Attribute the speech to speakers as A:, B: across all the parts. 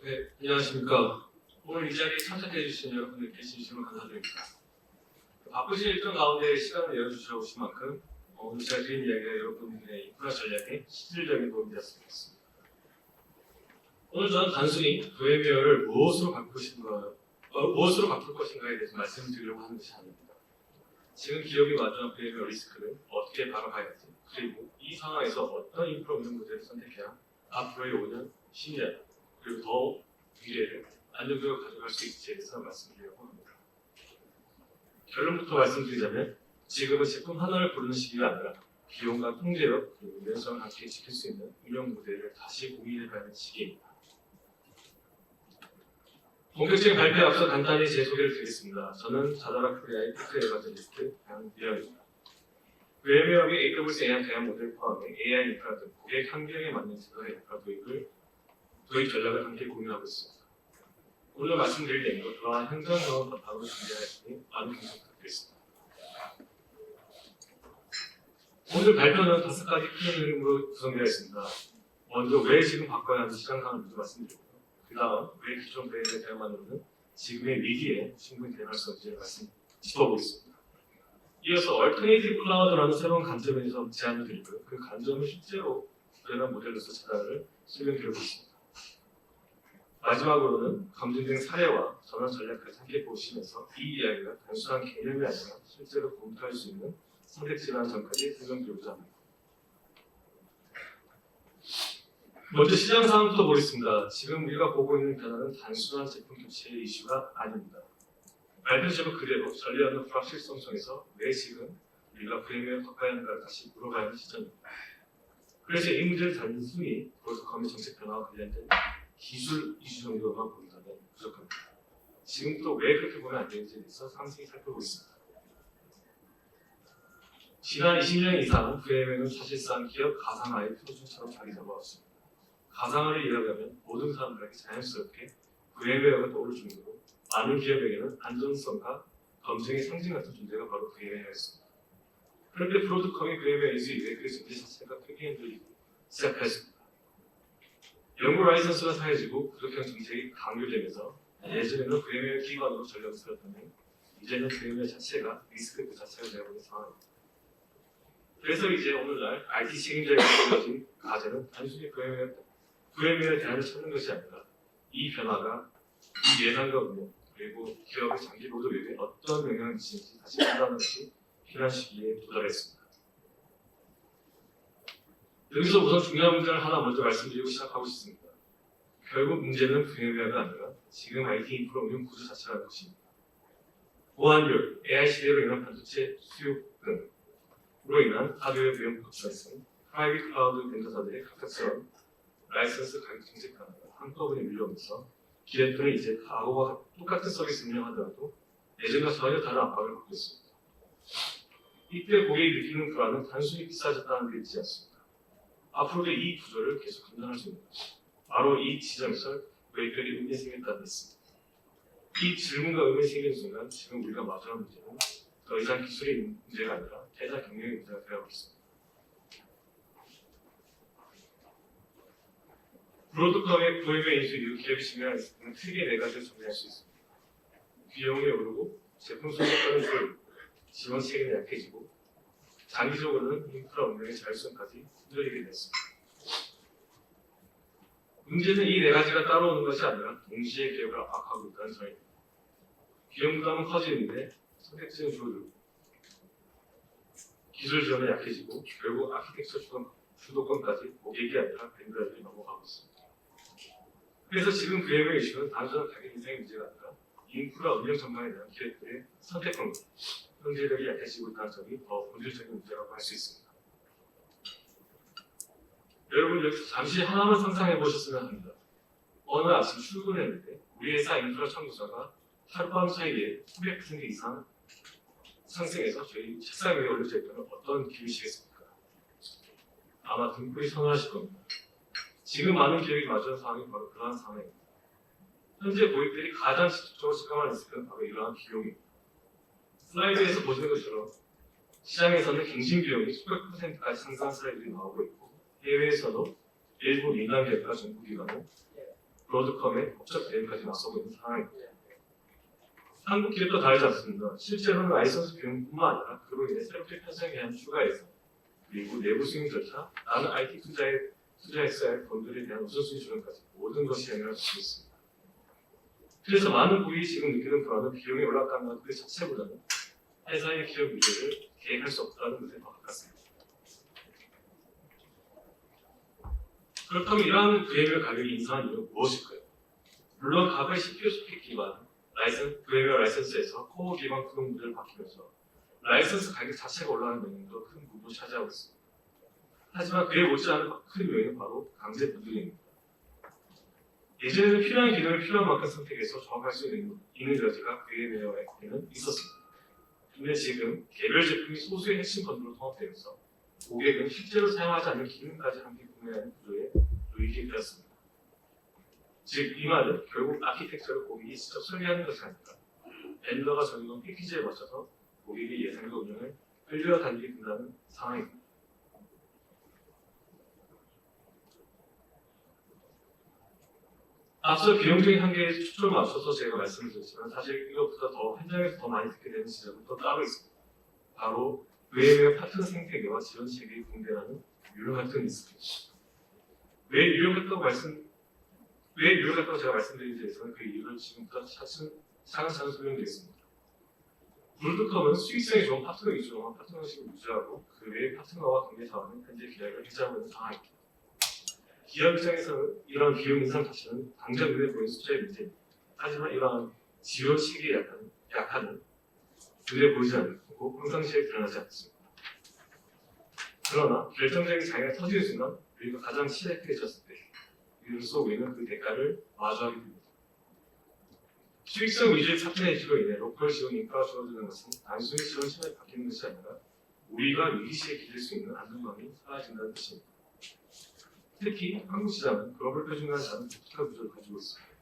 A: 네, 안녕하십니까. 오늘 이 자리에 참석해 주신 여러분들께 진심으로 감사드립니다. 바쁘신 일정 가운데 시간을 내어주신 만큼 오늘 제가 드린 이야기가 여러분들의 인프라 전략에 실질적인 도움이 되었으면 좋겠습니다. 오늘 저는 단순히 VMware를 무엇으로 바꿀 것인가에 대해서 말씀드리려고 하는 것이 아닙니다. 지금 기업이 마주한 VMware 리스크를 어떻게 바라봐야지, 그리고 이 상황에서 어떤 인프라 운영 모델을 선택해야 앞으로의 5년, 10년, 그리고 더 미래를 안정적으로 가져갈 수 있을지에 대해서 말씀드리려고 합니다. 결론부터 말씀드리자면 지금은 제품 하나를 고르는 시기가 아니라 비용과 통제력 그리고 유연성을 함께 지킬 수 있는 운영 모델을 다시 고민해봐야 하는 시기입니다. 본격적인 발표에 앞서 간단히 제 소개를 드리겠습니다. 저는 자다라 코리아의 테크 에반젤리스트 양미영입니다. VMware의 AWS AI 대안 모델 포함해 AI 인프라 등 고객 환경에 맞는 제도의 인프라 도입 전략을 함께 고민하고 있습니다. 오늘 말씀드릴 내용도 그러한 현장 경험 바탕으로 준비하였으니 많은 분석 부탁드리겠습니다. 오늘 발표는 5가지 큰 흐름으로 구성되어 있습니다. 먼저 왜 지금 바꿔야 하는 시장 상황을 먼저 말씀드리고요. 그 다음 왜 기존 브랜드에 대응하는 지금의 위기에 충분히 대응할 수 있는지를 짚어보겠습니다. 이어서 얼터네이티브 클라우드라는 새로운 관점에서 제안을 드리고요. 그 관점을 실제로 구현한 모델로서 제안을 설명드려보겠습니다. 마지막으로는 검증된 사례와 전환 전략까지 함께 보시면서 이 이야기가 단순한 개념이 아니라 실제로 검토할 수 있는 선택지라는 점까지 설명드리고자 합니다. 먼저 시장 상황부터 보겠습니다. 지금 우리가 보고 있는 변화는 단순한 제품 교체의 이슈가 아닙니다. 발표 제목 그대로 전례하는 불확실성 속에서 왜 지금 우리가 VMware 바꿔야 하는가를 다시 물어봐야 하는 시점입니다. 그래서 이 문제를 단순히 프로토콜의 정책 변화와 관련된 기술 이슈 정도만 본다면 부족합니다. 지금 또 왜 그렇게 보면 안 되는지에 대해서 상세히 살펴보겠습니다. 지난 20년 이상 VMware는 사실상 기업 가상화의 표준처럼 자리 잡아왔습니다. 가상화를 이해하려면 모든 사람들에게 자연스럽게 VMware가 떠오를 정도로 많은 기업에게는 안전성과 검증의 상징 같은 존재가 바로 VMware였습니다. 그런데 프로토콜이 VMware에서 이후에 그 존재 자체가 크게 흔들리기 시작하였습니다. 연구 라이선스가 사해지고 구독형 정책이 강조되면서 예전에는 VMware 기반으로 전략을 세웠다면 이제는 VMware 자체가 리스크 그 자체가 되어버린 상황입니다. 그래서 이제 오늘날 IT 책임자에게 주어진 과제는 단순히 VMware에 대안을 찾는 것이 아니라 이 변화가 이 예상과 운영 그리고 기업의 장기 로드맵에 어떤 영향을 미치는지 다시 판단하는 것이 필요한 시기에 도달했습니다. 여기서 우선 중요한 문제를 하나 먼저 말씀드리고 시작하고 싶습니다. 결국 문제는 VMware가 아니라 지금 IT 인프라 운영 구조 자체라는 것입니다. 보안율, AI 시대로 인한 반도체 수요 등으로 인한 하드웨어 비용 급상승, 프라이빗 클라우드 벤더사들의 갑작스러운 라이선스 가격 정책 변화가 한꺼번에 밀려오면서 기업들은 이제 과거와 똑같은 서비스를 운영하더라도 예전과 전혀 다른 압박을 받고 있습니다. 이때 고객이 느끼는 불안은 단순히 비싸졌다는 데 있지 않습니다. 앞으로도 이 구조를 계속 감당할 수 있는 것입니다. 바로 이 지점에서 고객들이 의문이 생겼다는 것입니다. 이 질문과 의문이 생기는 순간 지금 우리가 마주하는 문제는 더 이상 기술의 문제가 아니라 대사 경영의 문제가 되어가고 있습니다. 프로토콜의 VMware 인수 이후 기업이 직면하는 크게 4가지를 정리할 수 있습니다. 비용이 오르고 제품 소속가는 줄고 지원 책임이 약해지고 장기적으로는 인프라 운영의 자율성까지 흔들리게 됐습니다. 문제는 이 4가지가 따라오는 것이 아니라 동시에 기업을 압박하고 있다는 점입니다. 비용 부담은 커지는데 선택지는 줄어들고 기술 지원은 약해지고 결국 아키텍처 주도권까지 고객이 아니라 벤더들이 넘어가고 있습니다. 그래서 지금 VMware 이슈는 단순한 가격 인상의 문제가 아니라 인프라 운영 전망에 대한 기업들의 선택권, 경제력이 약해지고 있다는 점이 더 본질적인 문제라고 할 수 있습니다. 여러분 여기서 잠시 하나만 상상해 보셨으면 합니다. 어느 아침 출근했는데 우리 회사 인프라 청구서가 하룻밤 사이에 300% 이상 상승해서 저희 책상 위에 올려져 있다면 어떤 기분이시겠습니까? 아마 등골이 선호하실 겁니다. 지금 많은 기업이 마주한 상황이 바로 그러한 상황입니다. 현재 고객들이 가장 직접적으로 체감하는 리스크는 바로 이러한 비용입니다. 슬라이드에서 보시는 것처럼 시장에서는 갱신 비용이 수백 %까지 상승한 슬라이드들이 나오고 있고 해외에서도 일부 민간 기업과 정부 기관은 브로드컴의 법적 대응까지 맞서고 있는 상황입니다. 한국 기업도 다르지 않습니다. 실제로는 라이선스 비용뿐만 아니라 그로 인해 새롭게 편성에 대한 추가해서 그리고 내부 승인 절차, 나는 IT 투자했어야 할 돈들에 대한 우선순위 조정까지 모든 것이 영향을 받고 있습니다. 그래서 많은 고객이 지금 느끼는 불안은 비용이 올라간다는 그 자체보다는 회사의 기업 미래를 계획할 수 없다는 것에 더 가깝습니다. 그렇다면 이러한 VMware 가격이 인상한 이유는 무엇일까요? 물론 과거의 CPU 스펙 기반 VMware 라이선스에서 코어 기반 구동 모델을 바뀌면서 라이선스 가격 자체가 올라가는 영향도 큰 부분을 차지하고 있습니다. 하지만 그에 못지않은 큰 요인은 바로 강제 분들입니다. 예전에는 필요한 기능을 필요한 만큼 선택해서 조합할 수 있는 여지가 VMware에는 있었습니다. 근데 지금 개별 제품이 소수의 핵심 번들로 통합되면서 고객은 실제로 사용하지 않는 기능까지 함께 구매하는 구조에 놓이게 되었습니다. 즉, 이 말은 결국 아키텍처를 고객이 직접 설계하는 것이 아니라 벤더가 적용한 패키지에 맞춰서 고객의 예상과 운영을 흘려다니게 된다는 상황입니다. 앞서 비용적인 한계에 초점을 맞춰서 제가 말씀을 드렸지만 사실 이것보다 더 현장에서 더 많이 듣게 되는 지점은 또 따로 있습니다. 바로 VMware 파트너 생태계와 지원 체계의 붕괴라는 유령 같은 리스크입니다. 왜 유령같다고 제가 말씀드린 데에서는 그 이유를 지금부터 차근차근 설명드리겠습니다. 브로드컴은 수익성이 좋은 파트너 위주로만 파트너십을 유지하고 그 외의 파트너와 관계 사업은 현재 계약을 해지하고 있는 상황입니다. 기업 입장에서는 이러한 비용 인상 자체는 당장 눈에 보이는 숫자의 문제입니다. 하지만 이러한 지원 시기의 약화는 눈에 보이지 않고 평상시에 드러나지 않습니다. 그러나 결정적인 장애가 터지는 순간 우리가 가장 취약해졌을 때 이로써 우리는 그 대가를 마주하게 됩니다. 수익성 위주의 파트너 이슈로 인해 로컬 지원 인프라가 줄어드는 것은 단순히 지원 시간이 바뀌는 것이 아니라 우리가 위기시에 기댈 수 있는 안정감이 사라진다는 뜻입니다. 특히 한국 시장은 글로벌 표준과는 다른 독특한 구조를 가지고 있습니다.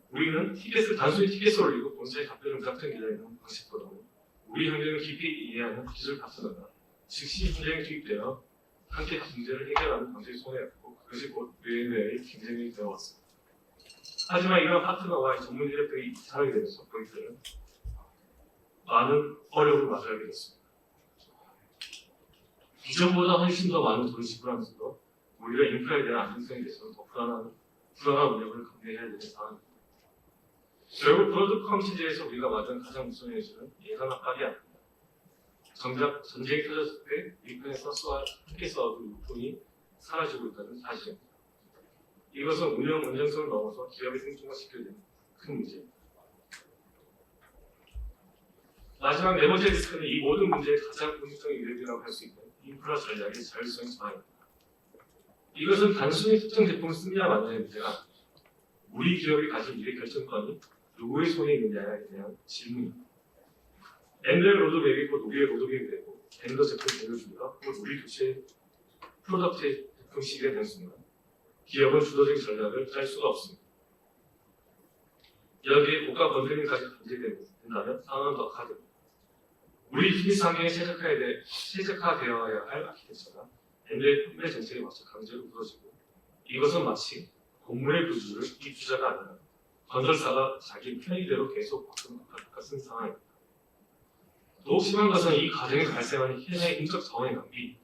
A: 우리는 단순히 티켓을 올리고 본사의 답변을 무작정 기다리는 방식보다는 우리 환경을 깊이 이해하는 기술 파트너가 즉시 현장에 투입되어 함께 문제를 해결하는 방식을 손해왔고 그것이 곧 VMware의 경쟁력이 되어왔습니다. 하지만 이러한 파트너와 전문 인력들이 이탈하게 되면서 고객들은 많은 어려움을 마주하게 됐습니다. 이전보다 훨씬 더 많은 돈을 지불하면서도 우리가 인프라에 대한 안정성에 대해서는 더 불안한 운영을 감내해야 되는 상황입니다. 결국 브로드컴 체제에서 우리가 맞은 가장 무서운 현실은 예산 압박이 아닙니다. 정작 전쟁이 터졌을 때 우리 편에서 함께 싸워도 유통이 사라지고 있다는 사실입니다. 이것은 운영 안정성을 넘어서 기업의 생존과 직결되는 큰 문제입니다. 마지막 네 번째 리스크는 이 모든 문제의 가장 본질적인 위력이라고 할 수 있는 인프라 전략의 자율성의 저하입니다. 이것은 단순히 특정 제품을 쓰느냐 마느냐의 문제가 아닙니다. 우리 기업이 가진 미래 결정권이 누구의 손에 있느냐에 대한 질문입니다. 엔더의 로드맵이 곧 우리의 로드맵이 되고 엔더 제품 제휴주가 곧 우리 교체 프로덕트 제품 시기가 된 순간 기업은 주도적인 전략을 짤 수가 없습니다. 여기에 고가 번들링까지 간제된다면 상황은 더 악화됩니다. 우리 비즈니스 환경에 최적화되어야 할 아키텍처가 엔더의 판매 정책에 맞춰 강제로 부서지고 이것은 마치 건물의 구조를 입주자가 아니라 건설사가 자기 편의대로 계속 바꾸는 것 같은 상황입니다. 더욱 심한 것은 이 과정에 발생하는 현장의 인적 자원의 낭비,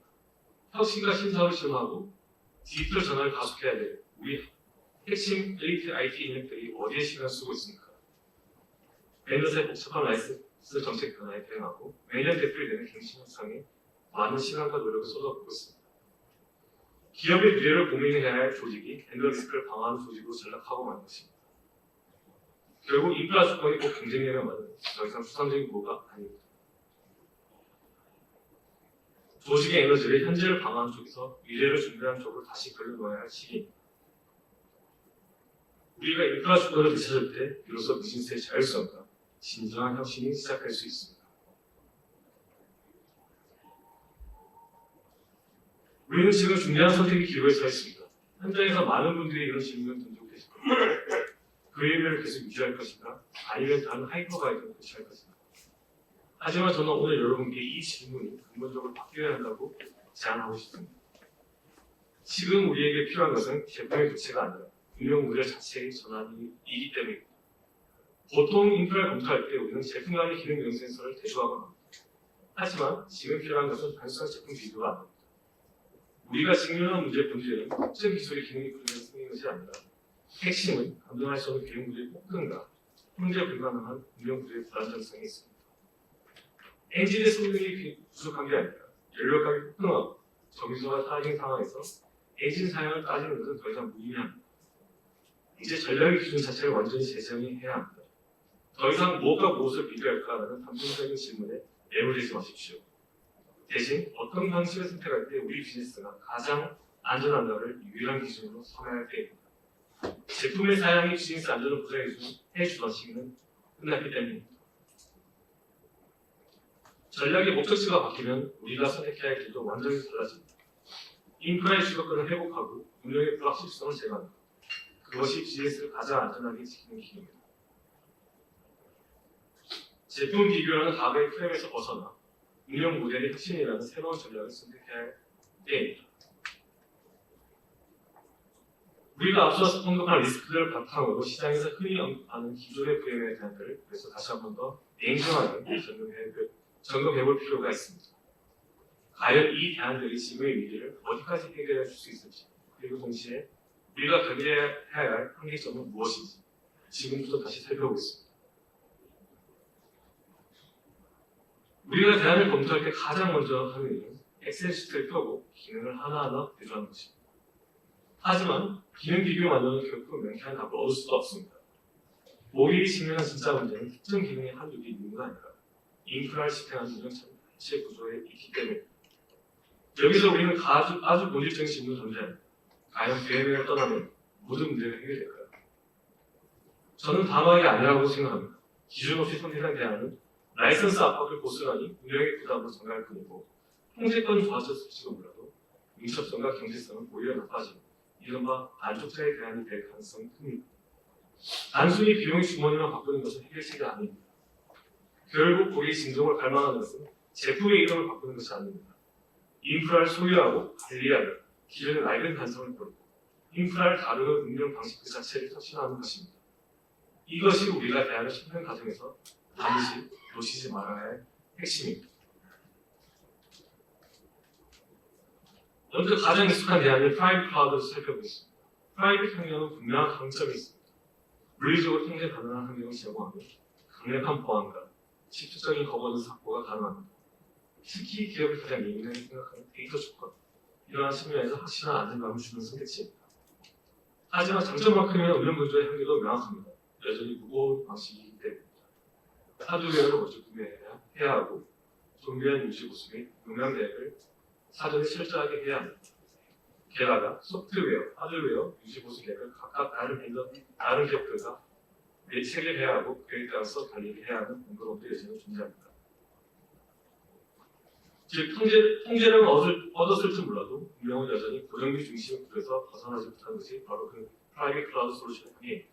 A: 혁신과 신사업을 실험하고 디지털 전환을 가속해야 될 우리 핵심 엘리트 IT 인력들이 어디에 시간을 쓰고 있습니까? 벤더사의 복잡한 라이선스 정책 변화에 대응하고 매년 되풀이되는 갱신 현상에 많은 시간과 노력을 쏟아붓고 있습니다. 기업의 미래를 고민해야 할 조직이 벤더 리스크를 방어하는 조직으로 전락하고 마는 것입니다. 결국 인프라 주권이 꼭 경쟁력에 맞는 더 이상 수상적인 구호가 아닙니다. 조직의 에너지를 현재를 방어하는 쪽에서 미래를 준비하는 쪽으로 다시 걸려놓아야 할 시기입니다. 우리가 인프라 주권을 되찾을 때 비로소 비즈니스의 자율성과 진정한 혁신이 시작할 수 있습니다. 우리는 지금 중요한 선택의 기로에 서 있습니다. 현장에서 많은 분들이 이런 질문을 던지고 계실 겁니다. VMware를 계속 유지할 것인가? 아니면 다른 하이퍼바이저를 배치할 것인가? 하지만 저는 오늘 여러분께 이 질문이 근본적으로 바뀌어야 한다고 제안하고 싶습니다. 지금 우리에게 필요한 것은 제품의 교체가 아니라 운영 모델 자체의 전환이기 때문입니다. 보통 인프라를 검토할 때 우리는 제품 간의 기능 변경 센서를 대조하곤 합니다. 하지만 지금 필요한 것은 단순한 제품 비교가 아닙니다. 우리가 직면한 문제의 본질은 특정 기술의 기능이 그대로 생긴 것이 아니라 핵심은 감당할 수 없는 기능 구조의 폭등과 통제 불가능한 운영 구조의 불안정성이 있습니다. 엔진의 성능이 부족한 게 아니라 연료 가격이 폭등하고 정유소가 사라진 상황에서 엔진 사양을 따지는 것은 더 이상 무의미합니다. 이제 전략의 기준 자체를 완전히 재정의해야 합니다. 더 이상 무엇과 무엇을 비교할까라는 단순적인 질문에 매몰되지 마십시오. 대신 어떤 방식을 선택할 때 우리 비즈니스가 가장 안전한가를 유일한 기준으로 삼아야 때입니다. 제품의 사양이 비즈니스 안전을 보장해주던 시기는 끝났기 때문입니다. 전략의 목적지가 바뀌면 우리가 선택해야 할 길도 완전히 달라집니다. 인프라의 주도권을 회복하고 운영의 불확실성을 제거합니다. 그것이 비즈니스를 가장 안전하게 지키는 길입니다. 제품 비교라는 과거의 프레임에서 벗어나 운영 모델의 핵심이라는 새로운 전략을 선택해야 할 때입니다. 우리가 앞서서 언급한 리스크들을 바탕으로 시장에서 흔히 언급하는 기존의 VM에 대한 것을 그래서 다시 한 번 더 냉정하게 점검해볼 필요가 있습니다. 과연 이 대안들이 지금의 위기를 어디까지 해결해 줄 수 있을지, 그리고 동시에 우리가 견뎌야 할 한계점은 무엇인지 지금부터 다시 살펴보겠습니다. 우리가 대안을 검토할 때 가장 먼저 하는 일은 엑셀 시트를 펴고 기능을 하나하나 대조하는 것입니다. 하지만 기능 비교 만드는 결코 명쾌한 답을 얻을 수도 없습니다. 모빌이 직면한 진짜 문제는 특정 기능의 한두 개 있는 게 아니라 인프라를 지탱하는 운영 전체 구조에 있기 때문입니다. 여기서 우리는 아주 본질적인 질문을 던져야 과연 VM을 떠나면 모든 문제가 해결될까요? 저는 단호하게 아니라고 생각합니다. 기준 없이 선택한 대안은 라이선스 압박을 고스란히 운영의 부담으로 전가할 뿐이고 통제권이 좋아졌을지도 몰라도 민첩성과 경제성은 오히려 나빠지고 이른바 안쪽자의 대안이 될 가능성이 큽니다. 단순히 비용의 주머니만 바꾸는 것은 해결책이 아닙니다. 결국 고객의 진정을 갈망하는 것은 제품의 이름을 바꾸는 것이 아닙니다. 인프라를 소유하고 관리하며 기존의 낡은 간섭을 버리고 인프라를 다루는 운영 방식 그 자체를 혁신하는 것입니다. 이것이 우리가 대안을 찾는 과정에서 반드시 놓치지 말아야 할 핵심입니다. 먼저 가장 익숙한 대안인 프라이빗 클라우드를 살펴보겠습니다. 프라이빗 환경은 분명한 강점이 있습니다. 물리적으로 통제 가능한 환경을 제공하며 강력한 보안과 집중적인 거버넌스 확보가 가능합니다. 특히 기업이 가장 예민하게 생각하는 데이터 조건, 이러한 측면에서 확실한 안정감을 주는 선택지입니다. 하지만 장점만큼이나 운영 구조의 한계도 명확합니다. 여전히 무거운 방식이기 때문입니다. 하드웨어를 먼저 구매해야 하고 정교한 유지 보수 및 용량 대액을 사전에 철저하게 해야 합니다. 게다가 소프트웨어, 하드웨어, 유지 보수 계획을 각각 다른 기업들과 체계해야 하고 그에 따라서 관리를 해야 하는 번거로움도 여전히 존재합니다. 즉 통제를 얻었을지 몰라도 운영은 여전히 고정비 중심 구조에서 벗어나지 못하는 것이 바로 그 프라이빗 클라우드 솔루션의 한계입니다.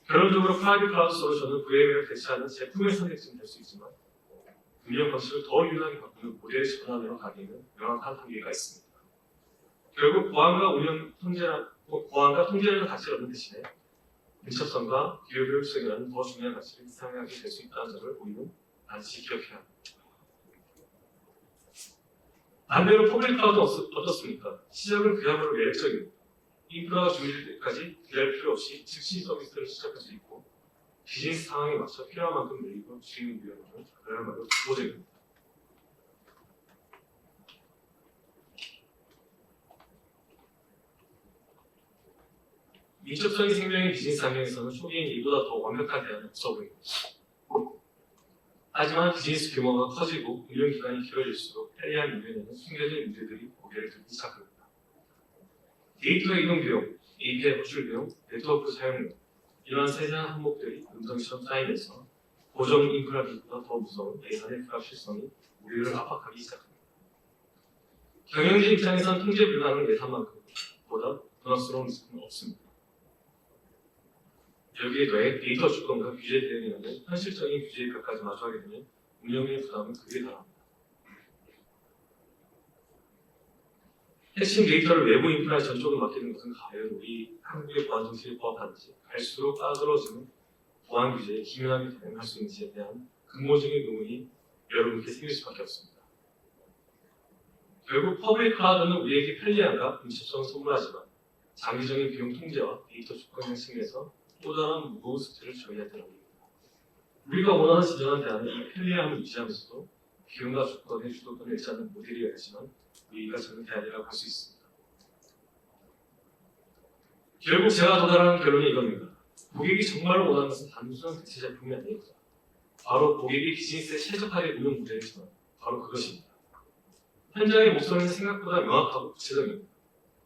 A: 결론적으로 프라이빗 클라우드 솔루션은 VM을 대체하는 제품의 선택지는 될 수 있지만 운영 방식을 더 유연하게 바꾸는 모델 전환으로 가기에는 명확한 한계가 있습니다. 결국 보안과 통제라는 가치를 얻는 대신에 민첩성과 기업효율성이라는 더 중요한 가치를 이상하게 될 수 있다는 점을 우리는 반드시 기억해야 합니다. 반대로 퍼블릭 클라우드는 어떻습니까? 시작은 그야말로 매력적입니다. 인프라가 준비될 때까지 기다릴 필요 없이 즉시 서비스를 시작할 수 있고 비즈니스 상황에 맞춰 필요한 만큼 늘리고 주인을 위하는 그야말로 독보적입니다. 민첩성이 생명의 비즈니스 환경에서는 초기엔 이보다 더 완벽한 대안은 없어 보입니다. 하지만 비즈니스 규모가 커지고 운영 기간이 길어질수록 편리한 이면에는 숨겨진 문제들이 고개를 들기 시작합니다. 데이터 이동 비용, API 호출 비용, 네트워크 사용료 이러한 세세한 항목들이 음성처럼 쌓이면서 고정 인프라 비보다 더 무서운 예산의 불확실성이 우리를 압박하기 시작합니다. 경영진 입장에선 통제 불가능한 예산만큼보다 부담스러운 리스크는 없습니다. 여기에 더해 데이터 주권과 규제 대응이라는 현실적인 규제의 벽까지 마주하게 되면 운영의 부담은 극에 달합니다. 핵심 데이터를 외부 인프라에 전적으로 맡기는 것은 과연 우리 한국의 보안 정책에 부합하는지, 갈수록 따들어지는 보안 규제에 기민하게 대응할 수 있는지에 대한 근본적인 의문이 여러분께 생길 수밖에 없습니다. 결국 퍼블릭 클라우드는 우리에게 편리함과 민첩성을 선물하지만 장기적인 비용 통제와 데이터 주권의 측면에서 또 다른 무거운 숙제를 저희한테 남깁니다. 우리가 원하는 진정한 대안은 이 편리함을 유지하면서도 비용과 주권의 주도권을 잃지 않는 모델이어야지만 우리가 찾는 대안이라고 할 수 있습니다. 결국 제가 도달하는 결론이 이겁니다. 고객이 정말로 원하는 것은 단순한 대체 제품이 아닙니다. 바로 고객이 비즈니스에 최적화된 운영 모델이지만 바로 그것입니다. 현장의 목소리는 생각보다 명확하고 구체적입니다.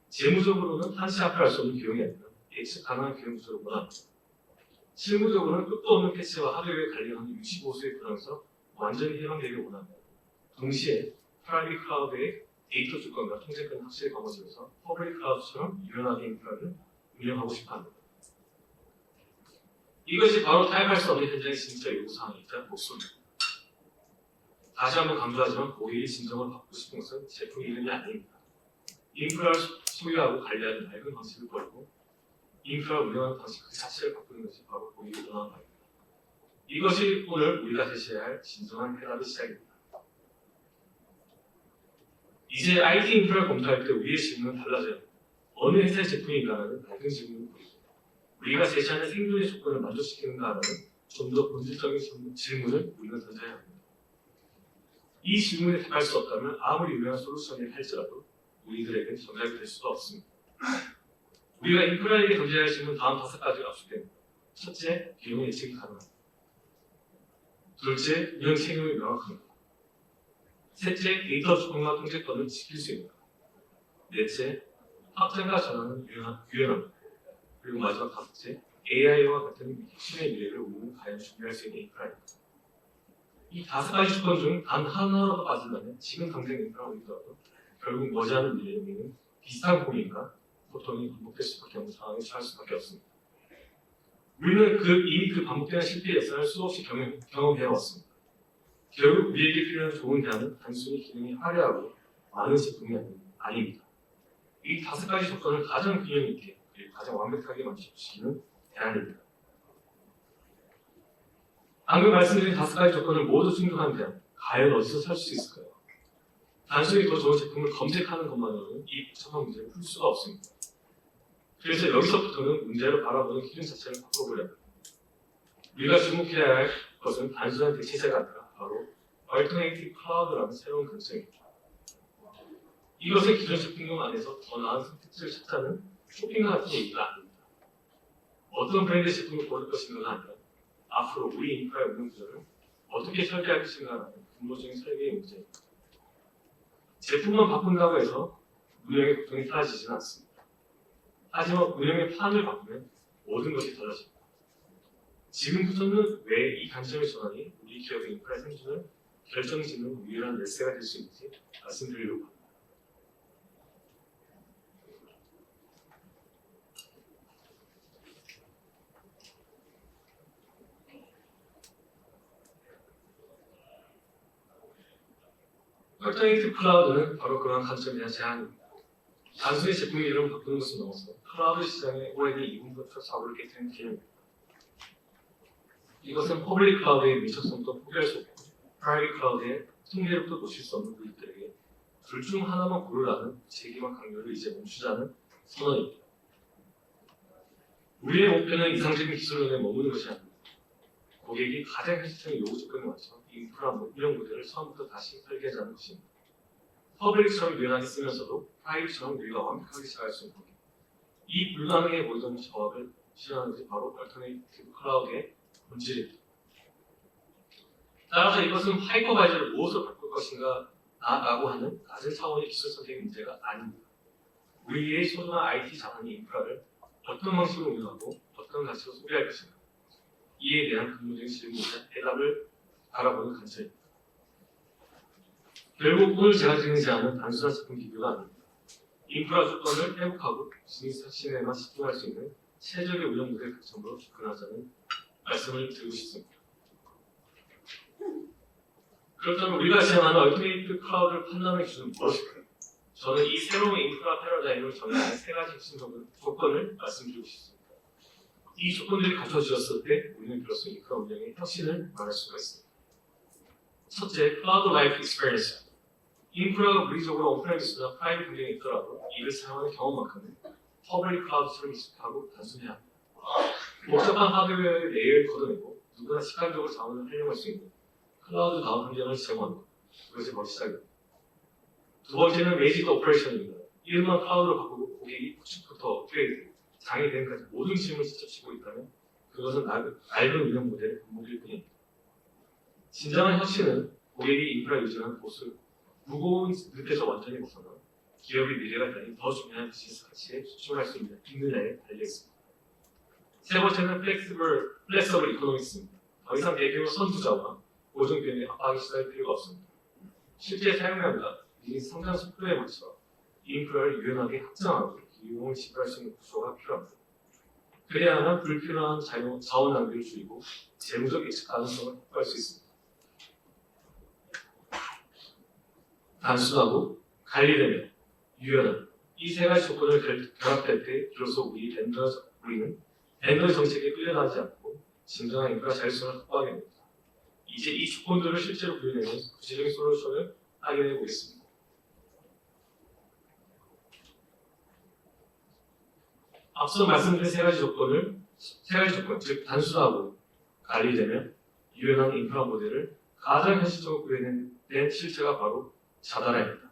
A: 재무적으로는 한치 앞을 알 수 없는 비용이 아니라 예측 가능한 비용 구조를 원합니다. 실무적으로는 끝도 없는 패치와 하드웨어 관리하는 유지 보수의 불안에서 완전히 해방되길 원합니다. 동시에 프라이빗 클라우드의 데이터 주권과 통제권을 확실히 강화하면서 퍼블릭 클라우드처럼 유연하게 인프라를 운영하고 싶어합니다. 이것이 바로 타협할 수 없는 현장의 진짜 요구사항이자 목소리입니다. 다시 한번 강조하지만 고객이 진정을 받고 싶은 것은 제품 이름이 아닙니다. 인프라를 소유하고 관리하는 낡은 방식을 버리고 인프라를 운영하는 방식 그 자체를 바꾸는 것이 바로 고객이 원하는 바입니다. 이것이 오늘 우리가 제시해야 할 진정한 해답의 시작입니다. 이제 IT 인프라를 검토할 때 우리의 질문은 달라져야 합니다. 어느 회사의 제품인가라는 낡은 질문을 버리고 우리가 제시하는 생존의 조건을 만족시키는가라는 좀 더 본질적인 질문을 우리가 던져야 합니다. 이 질문에 답할 수 없다면 아무리 유명한 솔루션이 할지라도 우리들에게는 정답이 될 수가 없습니다. 우리가 인프라에게 던져야 할 질문 다음 5가지가 압축됩니다. 첫째, 비용 예측이 가능합니다. 둘째, 운영 책임이 명확합니다. 셋째, 데이터 주권과 통제권을 지킬 수 있습니다. 넷째, 확장과 전환은 유연합니다. 그리고 마지막 5째, AI와 같은 혁신의 미래를 우리는 과연 준비할 수 있는 인프라입니다. 이 5가지 조건 중 단 하나라도 빠진다면 지금 당장 인프라가 있더라도 결국 머지않은 미래에 우리는 비슷한 고민과 고통이 반복될 수밖에 없는 상황에 처할 수밖에 없습니다. 우리는 이미 그 반복되는 실패의 역사를 수없이 경험해왔습니다. 결국 우리에게 필요한 좋은 대안은 단순히 기능이 화려하고 많은 제품이 아닙니다. 이 5가지 조건을 가장 균형 있게 그리고 가장 완벽하게 만족시키는 대안입니다. 방금 말씀드린 5가지 조건을 모두 충족한 대안, 과연 어디서 살 수 있을까요? 단순히 더 좋은 제품을 검색하는 것만으로는 이 복잡한 문제를 풀 수가 없습니다. 그래서 여기서부터는 문제를 바라보는 기준 자체를 바꿔보려 합니다. 우리가 주목해야 할 것은 단순한 대체제가 아니라 바로 Alternative Cloud라는 새로운 관점입니다. 이것은 기존 제품군 안에서 더 나은 선택지를 찾자는 쇼핑과 같은 얘기가 아닙니다. 어떤 브랜드의 제품을 고를 것인가가 아니라 앞으로 우리 인프라의 운영 구조를 어떻게 설계할 것인가라는 근본적인 설계의 문제입니다. 제품만 바꾼다고 해서 운영의 고통이 사라지지는 않습니다. 하지만 운영의 판을 바꾸면 모든 것이 달라집니다. 지금부터는 왜 이 관점의 전환이 우리 기업의 인프라 생존을 결정짓는 유일한 열쇠가 될 수 있는지 말씀드리려고 합니다. 얼터네이티브 클라우드는 바로 그러한 관점에 대한 제안입니다. 단순히 제품 이름을 바꾸는 것을 넘어서 클라우드 시장의 오래된 이분부터 사고를 깨뜨리는 개념입니다. 이것은 퍼블릭 클라우드의 민첩성도 포기할 수 없고 프라이빗 클라우드의 통계력도 놓칠 수 없는 우리들에게 둘 중 하나만 고르라는 책임과 강요를 이제 멈추자는 선언입니다. 우리의 목표는 이상적인 기술론에 머무는 것이 아닙니다. 고객이 가장 현실적인 요구 조건에 맞춰 인프라 운영 모델을 처음부터 다시 설계하자는 것입니다. 퍼블릭처럼 유연하게 쓰면서도 프라이빗처럼 우리가 완벽하게 시작할 수 있는 이 불가능해 보이던 조합을 실현하는 것이 바로 얼터네이티브 클라우드의 본질입니다. 따라서 이것은 하이퍼바이저를 무엇으로 바꿀 것인가 라고 하는 낮은 차원의 기술 선택의 문제가 아닙니다. 우리의 소중한 IT 자산의 인프라를 어떤 방식으로 운영하고 어떤 가치로 소비할 것인가 이에 대한 근본적인 질문이자 대답을 바라보는 관점입니다. 결국 오늘 제가 드리는 제안은 단순한 제품 비교가 아닙니다. 인프라 조건을 회복하고 비즈니스 혁신에만 집중할 수 있는 최적의 운영 모델 각점으로 접근하자는 말씀을 드리고 싶습니다. 그렇다면 우리가 지향하는 얼티메이트 클라우드를 판단하는 기준은 무엇일까요? 저는 이 새로운 인프라 패러다임을 정의하는 세 가지 핵심 조건을 말씀드리고 싶습니다. 이 조건들이 갖춰졌을 때 우리는 비로소 인프라 운영의 혁신을 말할 수가 있습니다. 첫째, 클라우드 라이프 익스피리언스. 인프라가 물리적으로 온프레미스나 프라이빗 환경에 있더라도 이를 사용하는 경험만큼은 퍼블릭 클라우드처럼 익숙하고 단순해야 합니다. 복잡한 하드웨어의 레이어를 걷어내고 누구나 시간적으로 자원을 활용할 수 있는 클라우드다운 환경을 제공하는 것. 그것이 바로 시작입니다. 두 번째는 매직 오퍼레이션입니다. 이름만 클라우드로 바꾸고 고객이 구축부터 업그레이드, 장애 되는까지 모든 책임을 직접 지고 있다면 그것은 낡은 운영 모델의 반복일 뿐입니다. 진정한 혁신은 고객이 인프라 유지하는 보수, 무거운 늪에서 완전히 벗어나 기업의 미래가 있다니 더 중요한 비즈니스 가치에 집중할 수 있느냐에 달려있습니다. 세 번째는 플렉서블 이코노믹스입니다. 더 이상 대규모 선투자와 보증 비용에 압박이 시달릴 필요가 없습니다. 실제 사용량과 비즈니스 성장 속도에 맞춰 인프라를 유연하게 확장하고 비용을 지불할 수 있는 구조가 필요합니다. 그래야만 불필요한 자원 낭비를 줄이고 재무적 예측 가능성을 확보할 수 있습니다. 단순하고 관리되며 유연한 이 세 가지 조건을 결합할 때 비로소 우리는 벤더 정책에 끌려나지 않고 진정한 인프라 자율성을 확보하게 됩니다. 이제 이 조건들을 실제로 구현해낸 구체적인 솔루션을 확인해 보겠습니다. 앞서 말씀드린 세 가지 조건, 즉 단순하고 관리되며 유연한 인프라 모델을 가장 현실적으로 구현해낸 실체가 바로 자다라입니다.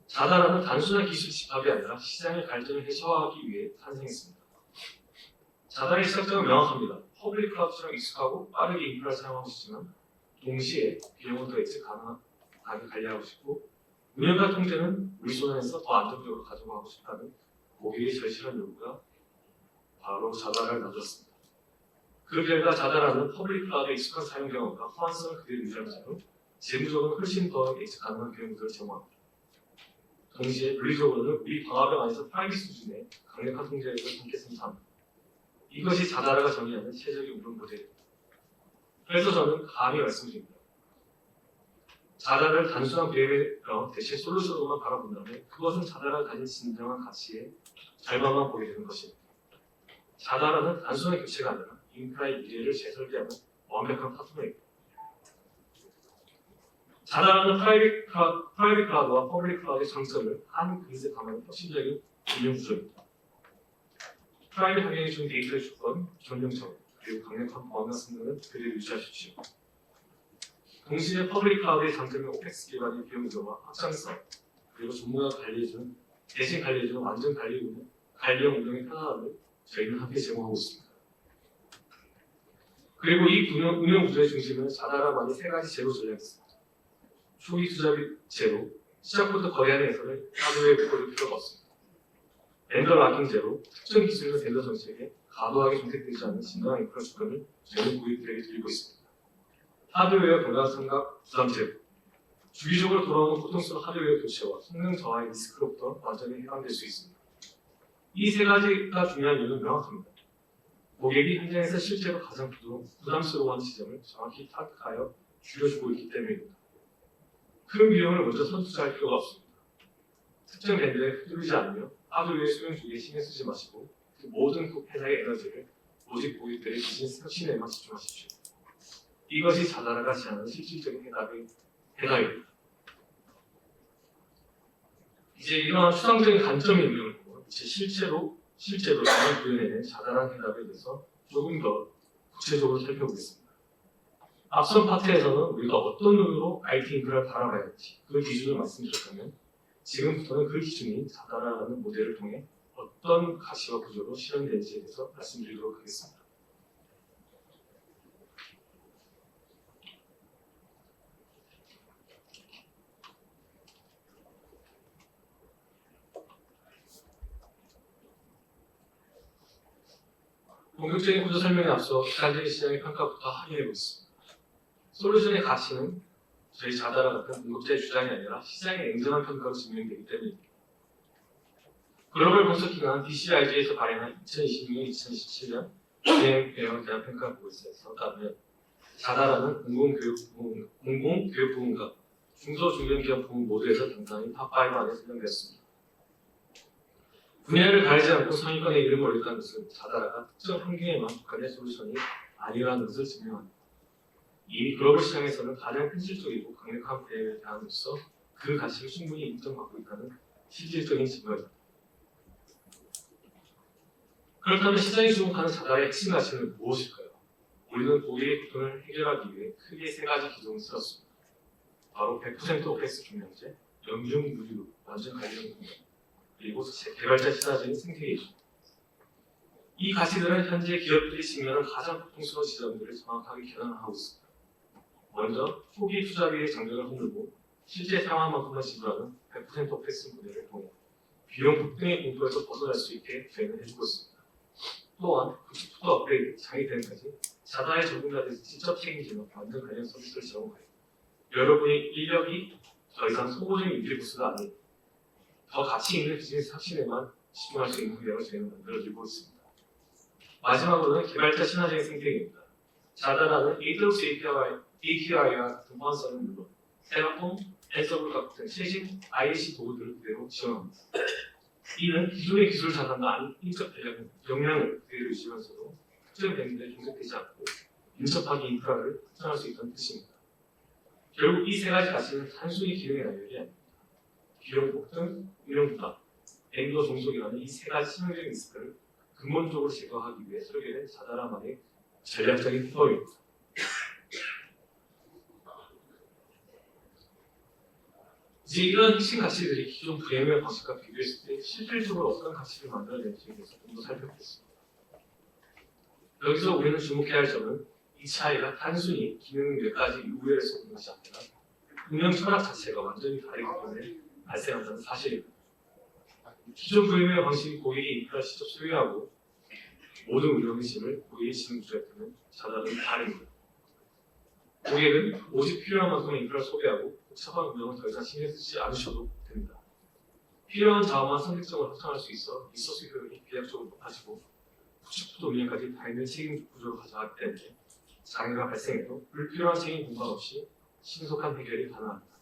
A: 자다라는 단순한 기술 집합이 아니라 시장의 갈등을 해소하기 위해 탄생했습니다. 자다의 시작점은 명확합니다. 퍼블릭 클라우드처럼 익숙하고 빠르게 인프라를 사용하고 싶지만 동시에 비용을 더 예측 가능하게 관리하고 싶고 운영과 통제는 우리 손안에서 더 안정적으로 가져가고 싶다는 고객의 절실한 요구가 바로 자다를 만들었습니다. 그 결과 자다라는 퍼블릭 클라우드의 익숙한 사용 경험과 호환성을 그대로 유지하면서도 재무적으로는 훨씬 더 예측 가능한 비용들을 제공합니다. 동시에 물리적으로는 우리 방화벽 안에서 프라이빗 수준의 강력한 통제력을 함께 생산합니다. 이것이 자다라가 정의하는 최적의 운영 모델입니다. 그래서 저는 감히 말씀드립니다. 자다를 단순한 비행의 대신 솔루션으로만 바라본다면 그것은 자다라가 가진 진정한 가치에 절반만 보게 되는 것입니다. 자다라는 단순한 교체가 아니라 인프라의 미래를 재설계하는 완벽한 파트너입니다. 자다라는 프라이빗 클라우드와 퍼블릭 클라우드의 장점을 한 그릇에 담은 혁신적인 운영 구조입니다. 프라이빗 환경에 준 데이터의 조건, 전용적, 그리고 강력한 보안과 성능은 그대로 유지하십시오. 동시에 퍼블릭 클라우드의 장점은 오펙스 기반의 비용 저하, 확장성, 그리고 전문가가 대신 관리해주는 완전 관리형 운영의 편안함을 저희는 함께 제공하고 있습니다. 그리고 이 운영 구조의 중심은 자다라만의 세 가지 제로 전략이 있습니다. 초기 투자 제로, 시작부터 거래하는 예산을 하드웨어에 묶어둘 필요가 없습니다. 벤더 락킹 제로, 특정 기술과 벤더 정책에 과도하게 정책되지 않는 진정한 인프라 조건을 저희는 고객들에게 드리고 있습니다. 하드웨어 건강 삼각 부담 제로, 주기적으로 돌아오는 고통스러운 하드웨어 교체와 성능 저하의 리스크로부터 완전히 해방될 수 있습니다. 이 세 가지가 중요한 이유는 명확합니다. 고객이 현장에서 실제로 가장 부담스러워하는 지점을 정확히 파악하여 줄여주고 있기 때문입니다. 큰 비용을 먼저 선투자할 필요가 없습니다. 특정 밴드에 휘둘리지 않으며 하드웨어 수용 주기에 신경 쓰지 마시고 그 모든 회사의 에너지를 오직 고객들의 비즈니스 혁신에만 집중하십시오. 이것이 자다라가 지향하는 실질적인 해답입니다. 이제 이러한 추상적인 관점의 의미를 보고 실제로 정말 구현해낸 자다란 해답에 대해서 조금 더 구체적으로 살펴보겠습니다. 앞선 파트에서는 우리가 어떤 눈으로 IT 인프라를 바라봐야 할지 그 기준을 말씀드렸다면 지금부터는 그 기준이 자다라는 모델을 통해 어떤 가치와 구조로 실현되는지에 대해서 말씀드리도록 하겠습니다. 본격적인 구조 설명에 앞서 객관적인 시장의 평가부터 확인해 보겠습니다. 솔루션의 가치는 저희 자다라 같은 공급자의 주장이 아니라 시장의 냉정한 평가로 증명되기 때문입니다. 글로벌 컨설팅한 DCIG에서 발행한 2026-2027년 진행 배경에 대한 평가 보고서에서 따르면 자다라는 공공교육부문과 중소중견기업 부문 모두에서 당당히 탑5 안에 선정되었습니다. 분야를 가리지 않고 상위권에 이름을 올렸다는 것은 자다라가 특정 환경에만 국한된 솔루션이 아니라는 것을 증명합니다. 이미 글로벌 시장에서는 가장 현실적이고 강력한 브레임에 대함으로써 그 가치를 충분히 인정받고 있다는 실질적인 증거입니다. 그렇다면 시장이 주목하는 자다의 핵심 가치는 무엇일까요? 우리는 고객의 고통을 해결하기 위해 크게 세 가지 기종을 쓰었습니다. 바로 100% 오펙스 경량제, 연중 무료, 완전 관련 공간, 그리고 개발자 시사적인 생태계입니다. 이 가치들은 현재 기업들이 직면하는 가장 고통스러운 지점들을 정확하게 겨냥하고 있습니다. 먼저 초기 투자비의 장벽을 허물고 실제 상황만큼만 지불하는 100% 오펙스 모델을 통해 비용 폭등의 공포에서 벗어날 수 있게 대응을 해주고 있습니다. 또한 90% 업그레이드, 장애 대응까지 자다의 전문가들이 직접 책임지는 완전 관련 서비스를 제공하여 여러분의 인력이 더 이상 소모적인 인플리부스가 아닌 더 가치 있는 비즈니스 혁신에만 집중할 수 있는 환경을 저희는 만들어주고 있습니다. 마지막으로는 개발자 친화적인 생태계입니다. 자다라는 AWS API와 같은 보안성은 물론 테라폼, 앤서블 같은 최신 IAC 도구들을 그대로 지원합니다. 이는 기존의 기술 자산과 아닌 인적 역량을 그대로 유지하면서도 특정 밴드에 종속되지 않고 민첩하게 인프라를 확장할 수 있다는 뜻입니다. 결국 이 세 가지 가치는 단순히 기능의 나열이 아닙니다. 비용 폭등, 운영 부담, 밴드 종속이라는 이 세 가지 치명적인 리스크를 근본적으로 제거하기 위해 설계된 자다라만의 전략적인 해법입니다. 이제 이런 핵심 가치들이 기존 VMware 방식과 비교했을 때 실질적으로 어떤 가치를 만들어내는지에 대해서 좀 더 살펴보겠습니다. 여기서 우리는 주목해야 할 점은 이 차이가 단순히 기능 몇 가지 이후에서 오는 것이 아니라 운영 철학 자체가 완전히 다르기 때문에 발생한다는 사실입니다. 기존 VMware 방식이 고객이 인프라를 직접 소유하고 모든 운영 핵심을 고객이 지능 구조했다면 자다는 다릅니다. 고객은 오직 필요한 만큼의 인프라를 소비하고 복잡한 운영은 더 이상 신경 쓰지 않으셔도 됩니다. 필요한 자원만 선택적으로 확장할 수 있어 리소스 효율이 비약적으로 높아지고 구축부터 운영까지 다 있는 책임 구조로 가져가기 때문에 장애가 발생해도 불필요한 책임 공간 없이 신속한 해결이 가능합니다.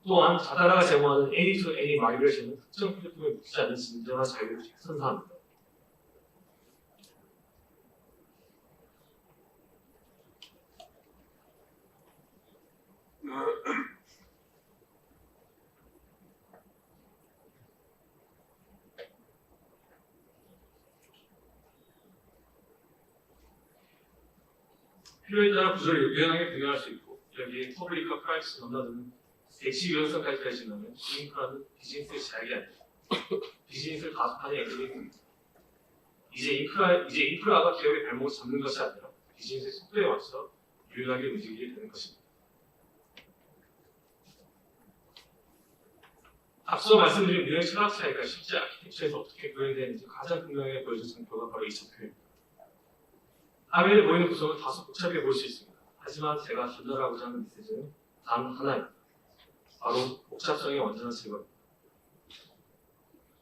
A: 또한 자다라가 제공하는 any-to-any 마이그레이션은 특정 플랫폼에 묻지 않는 진정한 자유를 선사합니다. 필요에 따라 구조를 유연하게 변경할 수 있고 여기에 퍼블릭과 프라이버시 넘나드는 대치 유연성까지 가지면 인프라는 비즈니스의 제약이 아닙니다. 비즈니스를 가속하는 엔진입니다. 이제 인프라가 기업의 발목을 잡는 것이 아니라 비즈니스의 속도에 맞춰 유연하게 움직이게 되는 것입니다. 앞서 말씀드린 운영 철학 차이가 실제 아키텍처에서 어떻게 구현되는지 가장 분명하게 보여준 장표가 바로 이 장표입니다. 화면에 보이는 구성은 다소 복잡해 보일 수 있습니다. 하지만 제가 전달하고자 하는 메시지는 단 하나입니다. 바로 복잡성의 완전한 제거입니다.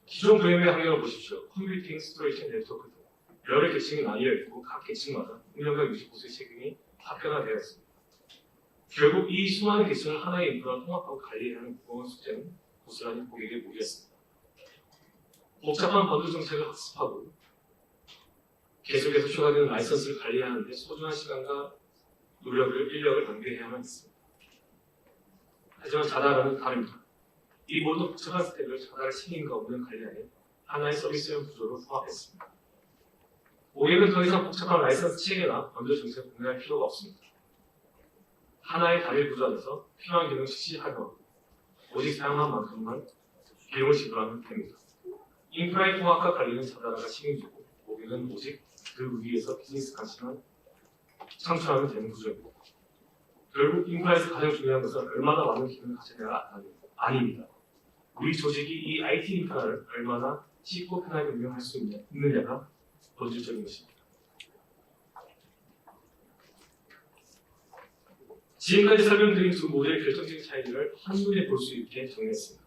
A: 기존 VMware 환경을 보십시오. 컴퓨팅, 스토리지, 네트워크 등 여러 계층이 나뉘어 있고 각 계층마다 운영과 유지 보수의 책임이 합병화되어 있습니다. 결국 이 수많은 계층을 하나의 인프라로 통합하고 관리해야 하는 무거운 숙제는 고스란히 고객의 무게였습니다. 복잡한 번들 정책을 학습하고 계속해서 추가되는 라이선스를 관리하는데 소중한 시간과 노력을, 인력을 낭비해야만 했습니다. 하지만 자다라는 다릅니다. 이 모든 복잡한 스택을 자다의 책임과 운영 관리하에 하나의 서비스형 구조로 통합했습니다. 고객은 더 이상 복잡한 라이선스 체계나 번들 정책을 공유할 필요가 없습니다. 하나의 단일 구조 안에서 필요한 기능 즉시 활용하고 오직 사용한 만큼만 비용을 지불하면 됩니다. 인프라의 통합과 관리는 자다라가 책임지고 고객은 오직 그 위에서 비즈니스 가치만 창출하면 되는 구조입니다. 결국 인프라에서 가장 중요한 것은 얼마나 많은 기능을 가져야가 아닙니다. 우리 조직이 이 IT 인프라를 얼마나 쉽고 편하게 운영할 수 있느냐가 본질적인 것입니다. 지금까지 설명드린 두 모델의 결정적인 차이를 한눈에 볼 수 있게 정리했습니다.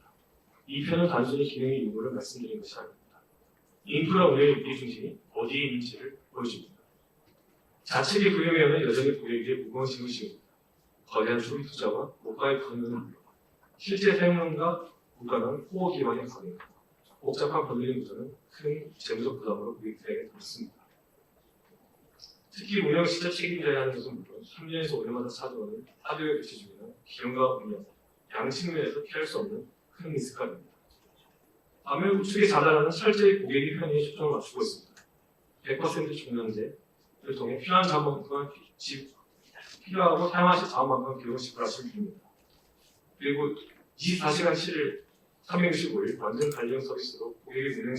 A: 이 편은 단순히 기능의 요구를 말씀드린 것이 아닙니다. 인프라 운영의 윤리 중심이 어디에 있는지를 보여줍니다. 자체의 부유면은 여전히 고객에게 무거운 짐을 거대한 초기 투자와 고가의 권유는 실제 생명과 물가는 호호 기반의 가격, 복잡한 법률 구조는 큰 재무적 부담으로 고객들에게 닿습니다. 특히 운영 시절 책임져야 하는 것은 물론 3년에서 5년마다 찾아오는 하드웨어 교체 중에는 비용과 운영, 양 측면에서 피할 수 없는 큰 리스크가 됩니다. 반면 우측의 자산은 철저히 고객의 편의에 초점을 맞추고 있습니다. 100% 종량제를 통해 필요한 자원만큼만 필요하고 사용하실 자원만큼만 비용을 지불하시면 됩니다. 그리고 24시간 7일 365일 완전 관리형 서비스로 고객의 운행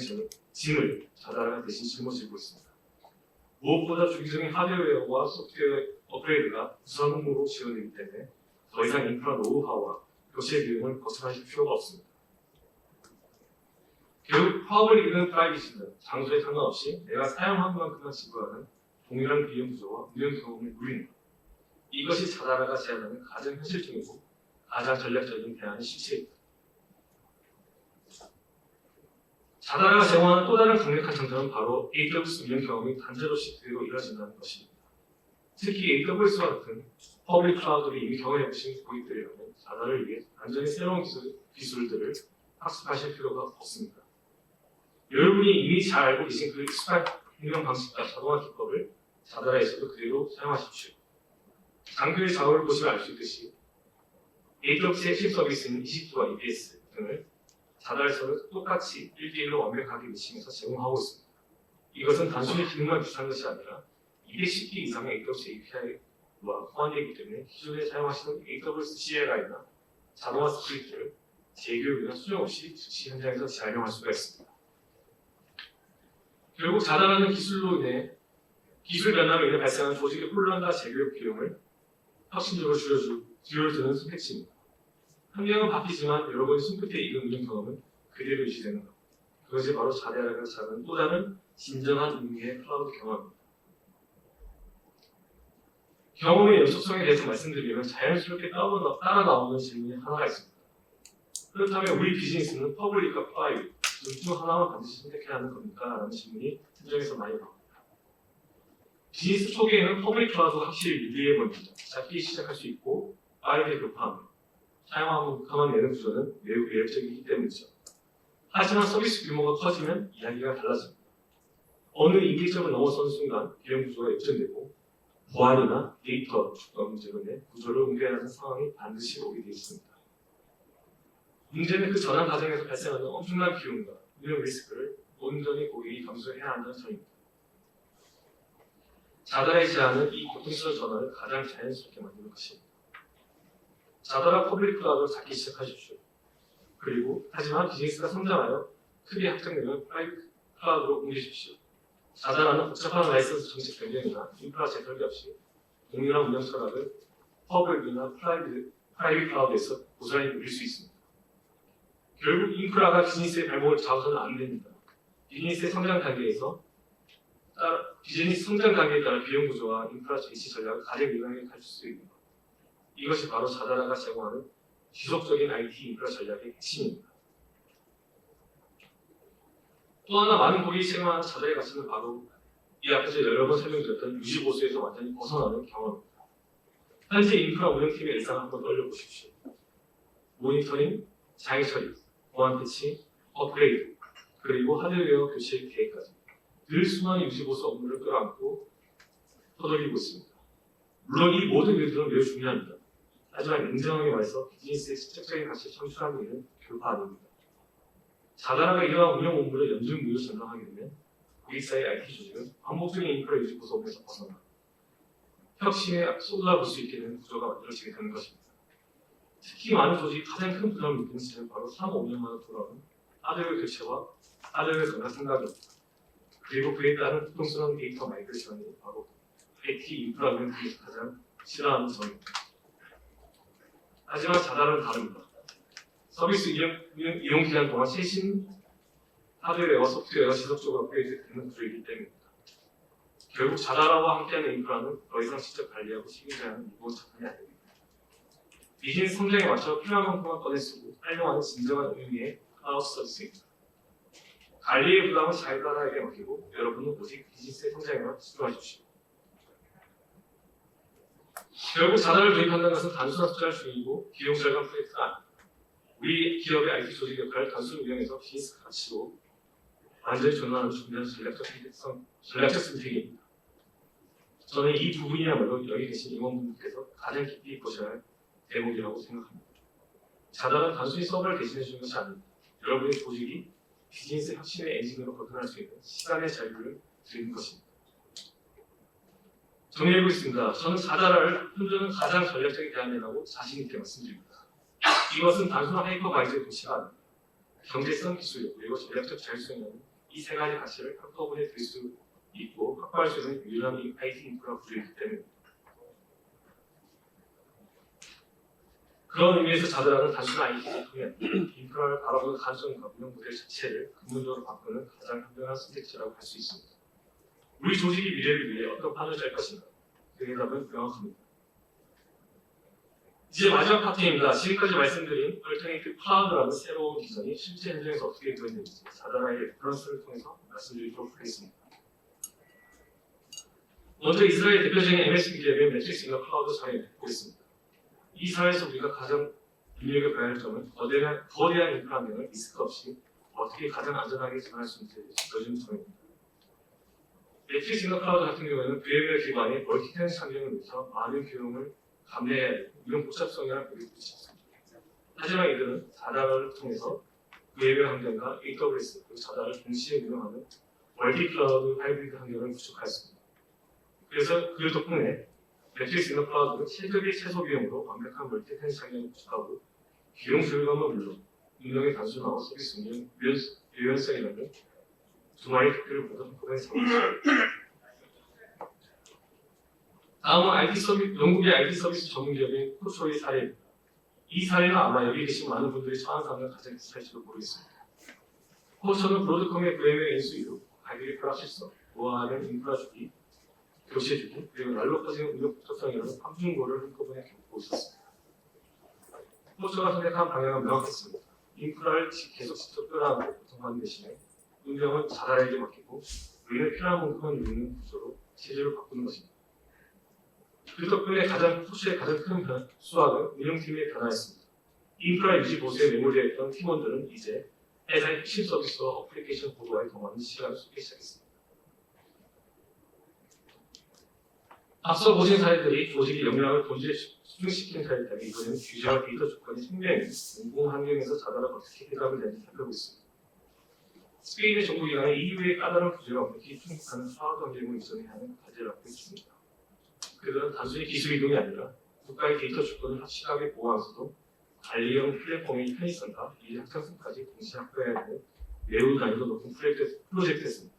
A: 짐을 자다라가 대신 짊어지고 있습니다. 무엇보다 주기적인 하드웨어와 소프트웨어 업그레이드가 우수한 업무로 지원되기 때문에 더 이상 인프라 노후화와 교체 비용을 걱정하실 필요가 없습니다. 결국 파업을 이루는 프라이빗은 장소에 상관없이 내가 사용한 만큼만 지불하는 동일한 비용 구조와 운영 경험을 누리는 것. 이것이 자다라가 제안하는 가장 현실적이고 가장 전략적인 대안의 실체입니다. 자다라가 제공하는 또 다른 강력한 장점은 바로 AWS 운영 경험이 단절 없이 그대로 이루어진다는 것입니다. 특히 AWS와 같은 퍼블릭 클라우드를 이미 경험해보신 고객들이라면 자다를 위해 완전히 새로운 기술들을 학습하실 필요가 없습니다. 여러분이 이미 잘 알고 계신 그 익숙한 운영 방식과 자동화 기법을 자다라에서도 그대로 사용하십시오. 장교의 좌우를 보시면 알 수 있듯이 AWS의 핵심 서비스인 EC2와 EBS 등을 자다라에서는 똑같이 1대1로 완벽하게 미치면서 제공하고 있습니다. 이것은 단순히 기능만 비슷한 것이 아니라 210개 이상의 AWS API와 포함되기 때문에 기존에 사용하시는 AWS CLI나 자동화 스크립트를 재교육이나 수정 없이 즉시 현장에서 재활용할 수가 있습니다. 결국 자다라는 기술 변화로 인해 발생한 조직의 혼란과 재교육 비용을 혁신적으로 줄여주는 선택지입니다. 환경은 바뀌지만 여러분의 손끝에 익은 운영 경험은 그대로 유지되는 것. 그것이 바로 자다라가 작은 또 다른 진정한 의미의 클라우드 경험입니다. 경험의 연속성에 대해서 말씀드리면 자연스럽게 따라 나오는 질문이 하나가 있습니다. 그렇다면 우리 비즈니스는 퍼블릭과 프라이빗 둘 중 하나만 반드시 선택해야 하는 겁니까? 라는 질문이 현장에서 많이 나옵니다. 비즈니스 초기에는 퍼블릭 클라우드가 확실히 유리해 보입니다. 작게 시작할 수 있고 파일을 교파하며 사용하면 내는 구조는 매우 매력적이기 때문이죠. 하지만 서비스 규모가 커지면 이야기가 달라집니다. 어느 임기점을 넘어선 순간 비용 구조가 역전되고 보안이나 데이터 축적 문제로 인해 구조를 옮겨야 하는 상황이 반드시 오게 되어 있습니다. 문제는 그 전환 과정에서 발생하는 엄청난 비용과 운영 리스크를 온전히 고객이 감수해야 한다는 점입니다. 자다라의 제안은 이 고통스러운 전환을 가장 자연스럽게 만드는 것입니다. 자다라 퍼블릭 클라우드를 찾기 시작하십시오. 그리고 하지만 비즈니스가 성장하여 크게 확장되면 프라이빗 클라우드로 옮기십시오. 자다라는 복잡한 라이선스 정책 변경이나 인프라 재설계 없이 동일한 운영 철학을 퍼블릭이나 프라이빗 클라우드에서 고스란히 누릴 수 있습니다. 결국 인프라가 비즈니스의 발목을 잡아서는 안 됩니다. 비즈니스 성장 단계에 따라 비용 구조와 인프라 배치 전략을 가장 유연하게 갖출 수 있는 것. 이것이 바로 자다라가 제공하는 지속적인 IT 인프라 전략의 핵심입니다. 또 하나 많은 고객이 체감하는 자다라의 가치는 바로 이 앞에서 여러 번 설명드렸던 유지 보수에서 완전히 벗어나는 경험입니다. 현재 인프라 운영팀의 일상을 한번 떠올려보십시오. 모니터링, 장애 처리, 보안 패치, 업그레이드, 그리고 하드웨어 교체 계획까지 늘 수많은 유지보수 업무를 끌어안고 떠돌리고 있습니다. 물론 이 모든 일들은 매우 중요합니다. 하지만 냉정하게 말해서 비즈니스의 직접적인 가치를 창출하는 일은 결코 아닙니다. 자다라가 이러한 운영 업무를 연중무휴 전담하게 되면 고객사의 IT 조직은 반복적인 인프라 유지보수 업무에서 벗어나 혁신에 쏟아볼 수 있게 되는 구조가 만들어지게 되는 것입니다. 특히 많은 조직이 가장 큰 부담을 느끼는 시점은 바로 3, 5년마다 돌아오는 하드웨어 교체와 하드웨어 전환 생각입니다. 그리고 그에 따른 고통스러운 데이터 마이그레이션이 바로 IT 인프라 운영팀에서 가장 싫어하는 점입니다. 하지만 자다라는 다릅니다. 서비스 이용 기간 동안 최신 하드웨어와 소프트웨어가 지속적으로 업그레이드되는 구조이기 때문입니다. 결국 자다라와 함께하는 인프라는 더 이상 직접 관리하고 책임져야 하는 무거운 자산이 아닙니다. 비즈니스 성장에 맞춰 필요한 만큼만 꺼내 쓰고 활용하는 진정한 의미의 클라우드 서비스입니다. 관리의 부담은 자유자라에게 맡기고 여러분은 오직 비즈니스의 성장에만 집중하십시오. 결국 자달을 도입한다는 것은 단순한 투자를 중이고 비용 절감 프로젝트가 아닙니다. 우리 기업의 IT 조직 역할을 단순히 운영해서 비즈니스 가치로 완전히 전환을 준비하는 전략적 선택입니다. 저는 이 부분이야말로 여기 계신 임원분들께서 가장 깊이 보셔야 할 대목이라고 생각합니다. 자달은 단순히 서버를 대신해 주는 것이 아닙니다. 여러분의 조직이 비즈니스 혁신의 엔진으로 거듭날 수 있는 시간의 자유를 드리는 것입니다. 정리해보겠습니다. 저는 자달을 현존은 가장 전략적인 대안이라고 자신 있게 말씀드립니다. 이것은 단순한 하이퍼바이저의 도시가 아닙니다. 경제성, 기술력, 그리고 전략적 자율성이라는 이 세 가지 가치를 한꺼번에 드릴 수 있고 확보할 수 있는 유일한 IT 인프라 구조이기 때문입니다. 그런 의미에서 자달하는 단순한 IT 제품이 아니라 인프라를 바라보는 가능성과 운영 모델 자체를 근본적으로 바꾸는 가장 현명한 선택지라고 할 수 있습니다. 우리 조직이 미래를 위해 어떤 판을 짤 것인가? 그 대답은 명확합니다. 이제 마지막 파트입니다. 지금까지 말씀드린 얼터네이티브 클라우드라는 새로운 기전이 실제 현장에서 어떻게 구현되는지 자달아의 레퍼런스를 통해서 말씀드리도록 하겠습니다. 먼저 이스라엘 대표적인 MSP 기업인 매트릭스 인너 클라우드 사례를 보겠습니다. 이 사회에서 우리가 가장 눈여겨봐야 할 점은 거대한 인프라 환경을 리스크 없이 어떻게 가장 안전하게 전환할 수 있는지 보여주는 점입니다. 매트릭스 인너 클라우드 같은 경우에는 VMware 기반의 멀티텐ant 환경을 위해서 많은 비용을 감내해야 되고 이런 복잡성이랑 벽이 부딪혔습니다. 하지만 이들은 자달을 통해서 VMware 환경과 AWS 그리고 자달을 동시에 운영하는 멀티 클라우드 하이브리드 환경을 구축하였습니다. 그래서 그 덕분에 매트릭스 인너 클라우드는 최적의 최소 비용으로 완벽한 멀티텐ant 환경을 구축하고 비용 절감은 물론 운영의 단순화와 서비스 운영 유연성이라는 두 마리 토끼를 모두 한꺼번에 잡았습니다. 다음은 영국의 IT 서비스 전문 기업인 코초의 사례입니다. 이 사례는 아마 여기 계신 많은 분들이 처한 사람과 가장 비슷할지도 모르겠습니다. 코초는 브로드컴의 VMware 인수 이후 가격의 벼락 실성, 우아하는 인프라 주기, 교체 주기, 그리고 날로 퍼지는 운영 복잡성이라는 삼중고를 한꺼번에 겪고 있었습니다. 코초가 선택한 방향은 명확했습니다. 인프라를 계속 직접 끌어안고 고통하는 대신에 운영은 자달에게 맡기고 우리는 필요한 만큼만 누리는 구조로 체제를 바꾸는 것입니다. 그 덕분에 코초의 가장 큰 수확은 운영팀의 변화였습니다. 인프라 유지 보수에 매몰되어 있던 팀원들은 이제 회사의 핵심 서비스와 어플리케이션 보도와의 더 많은 시간을 쏟기 시작했습니다. 앞서 보신 사례들이 조직의 역량을 본질에 수중시킨 사례들이 이번에는 규제와 데이터 조건이 생명인 공공 환경에서 자달을 어떻게 해답을 내는지 살펴보겠습니다. 스페인의 정부기관은 EU의 까다로운 규제가 어떻게 충족하는 사업 환경을 이전해야 하는 과제를 갖고 있습니다. 그들은 단순히 기술 이동이 아니라 국가의 데이터 주권을 확실하게 보호하면서도 관리형 플랫폼의 편의성과 이 확장성까지 동시에 확보해야 하는 매우 난이도 높은 프로젝트였습니다.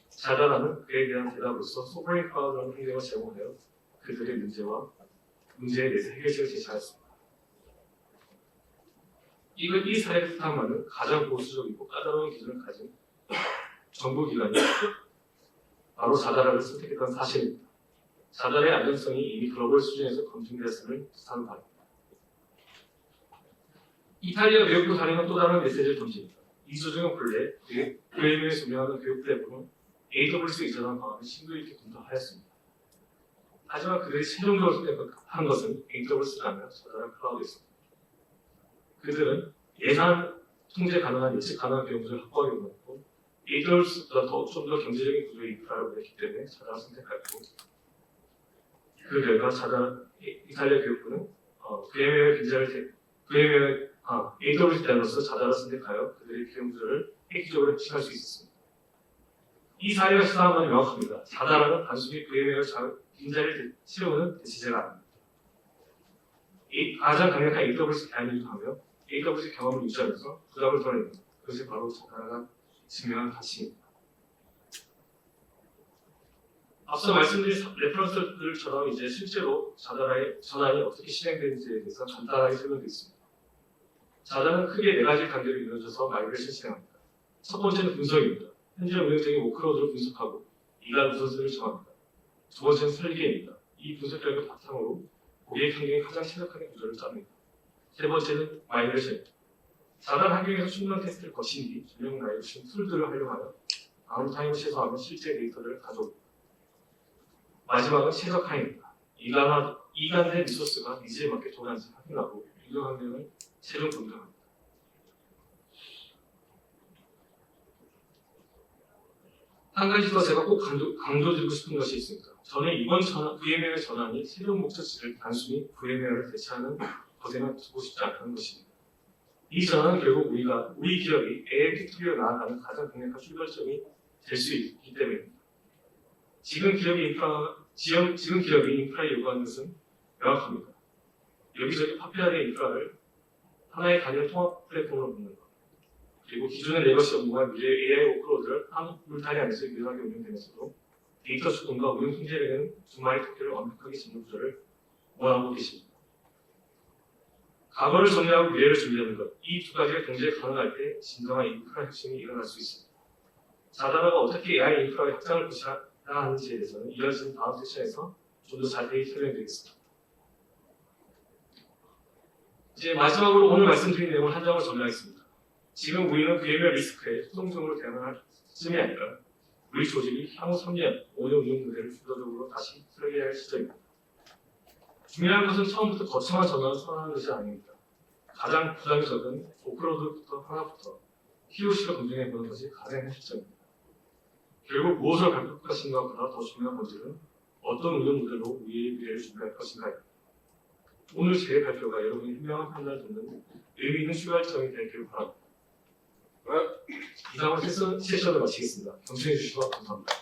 A: 자달하는 그에 대한 대답으로서 소브레인 클라우드라는 환경을 제공하여 그들의 문제에 대해서 해결책을 제시하였습니다. 이 사례를 뜻하는 가장 보수적이고 까다로운 기준을 가진 정부기관이 바로 자달을 선택했던 사실입니다. 자달의 안전성이 이미 글로벌 수준에서 검증되었음을 뜻하는 바입니다. 이탈리아 교육부 사례는 또 다른 메시지를 던집니다. 이수중은 본래 VM에서 운영하는 교육 플랫폼은 AWS 이전한 방안을 심도 있게 검토하였습니다. 하지만 그들이 최종적으로 선택한 것은 AWS가 아니라 자달한 클라우드였습니다. 그들은 예산 통제 가능한 예측 가능한 비용을 확보하기 원했고 AWS보다 좀 더 경제적인 구조의 인프라를 원했기 때문에 자달을 선택하였고 그 결과 이탈리아 교육부는 AWS 대안으로서 자달을 선택하여 그들의 비용 구조를 획기적으로 획식할 수 있었습니다. 이 사례가 시사하는 건 명확합니다. 자달은 단순히 VMware 빈자리를 채우는 대체제가 아닙니다. 가장 강력한 AWS 대안이기도 하며 AWS 경험을 유지하면서 부담을 덜어내는 그것이 바로 자달가 증명한 가치입니다. 앞서 말씀드린 레퍼런스들처럼 이제 실제로 자달의 전환이 어떻게 진행되는지에 대해서 간단하게 설명드리겠습니다. 자달은 크게 네 가지 단계로 이루어져서 마이그레이션 진행합니다. 첫 번째는 분석입니다. 현재 운영 중인 워크로드를 분석하고 이간 우선순위를 정합니다. 두 번째는 설계입니다. 이 분석 결과 바탕으로 고객 환경에 가장 최적화된 구조를 짭니다. 세 번째는 마이그레이션입니다. 자달 환경에서 충분한 테스트를 거친 뒤 전용 마이그레이션 툴들을 활용하여 다운타임을 최소화하며 실제 데이터를 가져옵니다. 마지막은 최적화입니다. 이간된 리소스가 니즈에 맞게 돌아가는지 확인하고 유료 환경을 최종 검증합니다. 한 가지 더 제가 꼭 강조드리고 싶은 것이 있습니다. 저는 이번 VMware 전환이 최종 목적지를 단순히 VMware를 대체하는 것에만 두고 싶지 않다는 것입니다. 이 전환은 결국 우리 기업이 AI 팩토리로 나아가는 가장 강력한 출발점이 될 수 있기 때문입니다. 지금 기업이 인프라에 요구하는 것은 명확합니다. 여기저기 파편화된 인프라를 하나의 단일 통합 플랫폼으로 붙는 것. 그리고 기존의 레거시 업무와 미래의 AI 워크로드를 한 울타리 안에서 유연하게 운영되면서도 데이터 주권과 운영 통제력은 두 마리 토끼를 완벽하게 잡는 구조를 원하고 계십니다. 과거를 정리하고 미래를 준비하는 것, 이 두 가지가 동시에 가능할 때 진정한 인프라 혁신이 일어날 수 있습니다. 자다라가 어떻게 AI 인프라의 확장을 고쳐야 하는지에 대해서는 이어지는 다음 세션에서 좀 더 자세히 설명드리겠습니다. 이제 마지막으로 오늘 말씀드린 내용을 한 장으로 정리하겠습니다. 지금 우리는 VMware 리스크에 소동적으로 대응할 시점이 아니라 우리 조직이 향후 3년, 5년 운영 모델을 주도적으로 다시 설계해야 할 시점입니다. 중요한 것은 처음부터 거창한 전환을 선언하는 것이 아닙니다. 가장 부담이 적은 워크로드부터 하나부터 POC로 검증해보는 것이 가장 현실적입니다. 결국 무엇을 발표할 것인가보다 더 중요한 본질은 어떤 운영 모델로 우리의 미래를 준비할 것인가입니다. 오늘 제 발표가 여러분의 현명한 판단을 돕는 의미 있는 출발점이 되길 바랍니다. 이상으로 세션을 마치겠습니다. 경청해 주셔서 감사합니다.